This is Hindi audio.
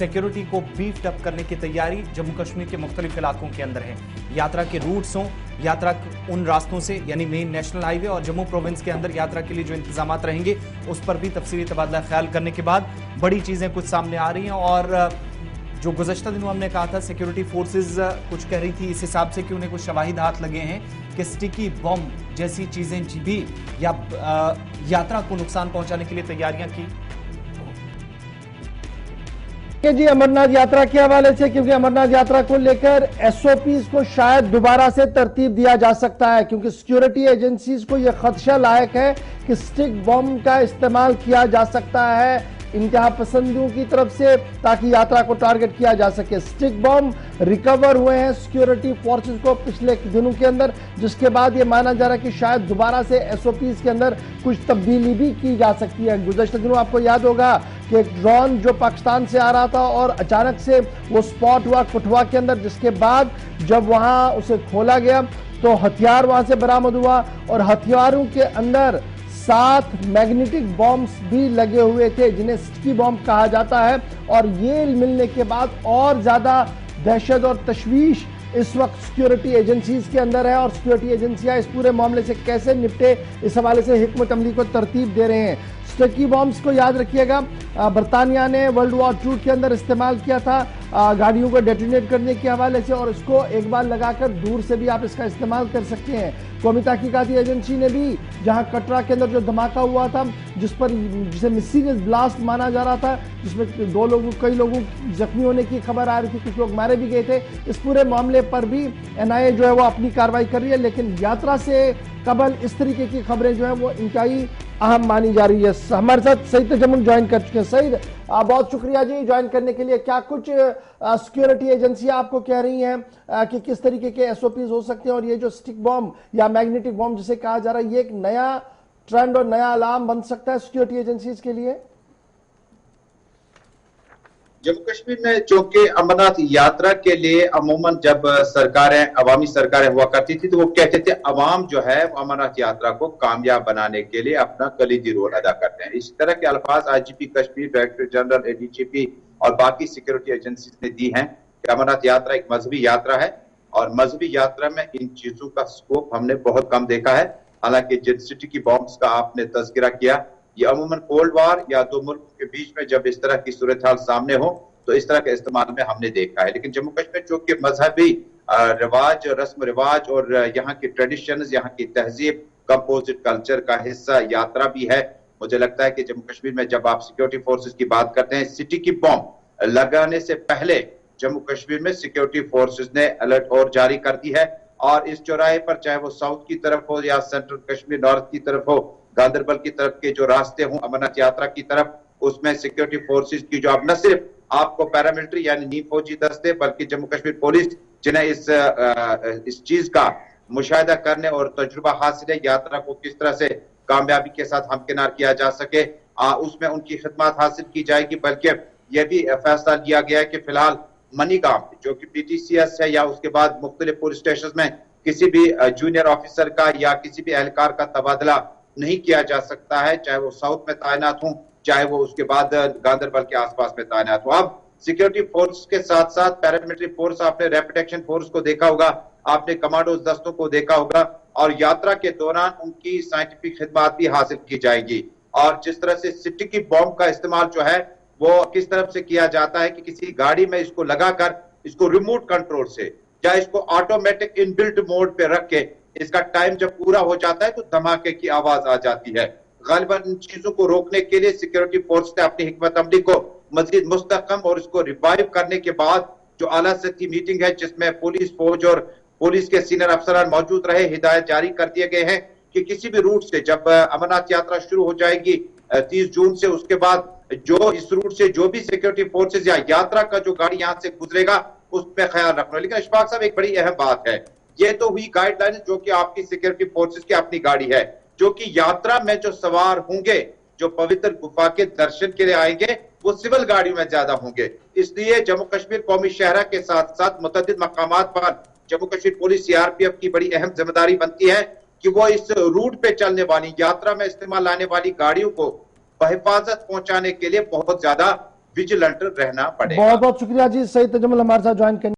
सिक्योरिटी को बीफ अप करने की तैयारी जम्मू कश्मीर के मुख्तलिफ इलाकों के अंदर है। यात्रा के रूट्स हों, यात्रा उन रास्तों से यानी मेन नेशनल हाईवे और जम्मू प्रोविंस के अंदर यात्रा के लिए जो इंतजाम रहेंगे उस पर भी तफसीली तबादला ख्याल करने के बाद बड़ी चीजें कुछ सामने आ रही हैं। और जो गुज़श्ता दिनों हमने कहा था सिक्योरिटी फोर्सेज कुछ कह रही थी इस हिसाब से कि उन्हें कुछ शवाहिद हाथ लगे हैं कि स्टिकी बॉम्ब जैसी चीजें भी या यात्रा को नुकसान पहुंचाने के लिए तैयारियां की। जी अमरनाथ यात्रा के हवाले से, क्योंकि अमरनाथ यात्रा को लेकर एसओपीज को शायद दोबारा से तरतीब दिया जा सकता है, क्योंकि सिक्योरिटी एजेंसीज को यह खदशा लायक है कि स्टिक बॉम्ब का इस्तेमाल किया जा सकता है इंतहा पसंदियों की तरफ से ताकि यात्रा को टारगेट किया जा सके। स्टिक बॉम्ब रिकवर हुए हैं सिक्योरिटी फोर्सेस को पिछले दिनों के अंदर, जिसके बाद ये माना जा रहा है कि शायद दोबारा से एसओपीज के अंदर कुछ तब्दीली भी की जा सकती है। गुज़श्ता दिनों आपको याद होगा कि एक ड्रोन जो पाकिस्तान से आ रहा था और अचानक से वो स्पॉट हुआ कठुआ के अंदर, जिसके बाद जब वहां उसे खोला गया तो हथियार वहां से बरामद हुआ और हथियारों के अंदर 7 मैग्नेटिक बॉम्ब्स भी लगे हुए थे जिन्हें स्टिकी बॉम्ब कहा जाता है। और ये मिलने के बाद और ज्यादा दहशत और तशवीश इस वक्त सिक्योरिटी एजेंसीज के अंदर है और सिक्योरिटी एजेंसियां इस पूरे मामले से कैसे निपटे इस हवाले से हिकमत अमली को तरतीब दे रहे हैं। स्टिकी बॉम्ब्स को याद रखिएगा बरतानिया ने वर्ल्ड वॉर II के अंदर इस्तेमाल किया था गाड़ियों को डेटोनेट करने के हवाले से, और इसको एक बार लगाकर दूर से भी आप इसका इस्तेमाल कर सकते हैं। कौमी तहकीकाती एजेंसी ने भी जहां कटरा के अंदर जो धमाका हुआ था जिसे मिस्टीरियस ब्लास्ट माना जा रहा था, जिसमें कई लोगों जख्मी होने की खबर आ रही थी, कुछ लोग मारे भी गए थे, इस पूरे मामले पर भी एनआईए जो है वो अपनी कार्रवाई कर रही है। लेकिन यात्रा से कबल इस तरीके की खबरें जो है वो इंतहाई अहम मानी जा रही है। हमारे साथ सईद तजम्मुल ज्वाइन कर चुके हैं। सईद बहुत शुक्रिया जी ज्वाइन करने के लिए। क्या कुछ सिक्योरिटी एजेंसियां आपको कह रही हैं कि किस तरीके के एसओपीज हो सकते हैं, और ये जो स्टिक बॉम्ब या मैग्नेटिक बॉम्ब जिसे कहा जा रहा है ये एक नया ट्रेंड और नया अलार्म बन सकता है सिक्योरिटी एजेंसीज के लिए? जम्मू कश्मीर में चूंकि अमरनाथ यात्रा के लिए अमूमन जब सरकारें अवामी सरकारें हुआ करती थी तो वो कहते थे अवाम जो है अमरनाथ यात्रा को कामयाब बनाने के लिए अपना कलीदी रोल अदा करते हैं। इस तरह के अल्फाज IGP Kashmir, director general ADGP और बाकी सिक्योरिटी एजेंसी ने दी हैं कि अमरनाथ यात्रा एक मजहबी यात्रा है और मजहबी यात्रा में इन चीजों का स्कोप हमने बहुत कम देखा है। हालांकि जिन सिटी की बॉम्ब्स का आपने तज़किरा किया, ये अमूमन कोल्ड वार या दो मुल्क के बीच में जब इस तरह की सूरत हाल सामने हो तो इस तरह के इस्तेमाल में हमने देखा है। लेकिन जम्मू कश्मीर जो कि मजहबी रिवाज, रस्म रिवाज और यहाँ की ट्रेडिशंस, यहाँ की तहजीब, कंपोजिट कल्चर का हिस्सा यात्रा भी है। मुझे लगता है कि जम्मू कश्मीर में जब आप सिक्योरिटी फोर्सेस की बात करते हैं, सिटी की बॉम्ब लगाने से पहले जम्मू कश्मीर में सिक्योरिटी फोर्सेस ने अलर्ट और जारी कर दी है और इस चौराहे पर चाहे वो साउथ की तरफ हो या सेंट्रल कश्मीर नॉर्थ की तरफ हो, गांदरबल की तरफ के जो रास्ते हों अमरनाथ यात्रा की तरफ, उसमें सिक्योरिटी फोर्सेस की जो अब न सिर्फ आपको पैरामिलिट्री यानी नीम फौजी दस्ते बल्कि जम्मू कश्मीर पुलिस जिन्हें इस चीज का मुशाहिदा करने और तजुर्बा हासिल है यात्रा को किस तरह से कामयाबी के साथ हमकिनार किया जा सके, उसमें उनकी खिदमत हासिल की जाएगी। बल्कि यह भी फैसला लिया गया है कि फिलहाल मनीगाम जो कि पीटीसीएस है या उसके बाद मुख्तलिफ पुलिस स्टेशन में किसी भी जूनियर ऑफिसर का या किसी भी एहलकार का तबादला नहीं किया जा सकता है, चाहे वो साउथ में तैनात हों चाहे वो उसके बाद गांदरबल के आसपास में तैनात हो। अब सिक्योरिटी फोर्स के साथ साथ पैरामिलिट्री फोर्स, आपने रैपिड एक्शन फोर्स को देखा होगा, आपने कमांडोज दस्तों को देखा होगा और यात्रा के दौरान उनकी साइंटिफिक खिदमत भी हासिल की जाएगी। और जिस तरह से सिटी की बॉम्ब का इस्तेमाल जो है वो किस तरफ से किया जाता है कि किसी गाड़ी में इसको लगाकर इसको रिमोट कंट्रोल से या इसको ऑटोमेटिक इनबिल्ट मोड पे रख के इसका टाइम जब पूरा हो जाता है तो धमाके की आवाज आ जाती है। गालिबन इन चीजों को रोकने के लिए सिक्योरिटी फोर्स ने अपनी हिकमत अमली को मजीद मुस्तहकम और इसको रिवाइव करने के बाद जो आला सतही मीटिंग है जिसमें पुलिस, फौज और पुलिस के सीनियर अफसरान मौजूद रहे, हिदायत जारी कर दिए गए हैं कि किसी भी रूट से जब अमरनाथ यात्रा शुरू हो जाएगी 30 जून से, उसके बाद जो इस रूट से जो भी सिक्योरिटी फोर्सेज या यात्रा का जो गाड़ी यहाँ से गुजरेगा उसमें ख्याल रखना। लेकिन इशफाक साहब एक बड़ी अहम बात है, ये तो हुई गाइडलाइन जो कि आपकी सिक्योरिटी फोर्सेज की अपनी गाड़ी है, जो कि यात्रा में जो सवार होंगे जो पवित्र गुफा के दर्शन के लिए आएंगे वो सिविल गाड़ियों में ज्यादा होंगे। इसलिए जम्मू कश्मीर कौमी शहरा के साथ साथ मुतअद्दिद मकामात पर जम्मू कश्मीर पुलिस सीआरपीएफ की बड़ी अहम जिम्मेदारी बनती है कि वो इस रूट पे चलने वाली यात्रा में इस्तेमाल आने वाली गाड़ियों को बहिफाजत पहुंचाने के लिए बहुत ज्यादा विजिलेंट रहना पड़ेगा। बहुत बहुत शुक्रिया जी, सईद तजम्मुल हमारे साथ ज्वाइन करने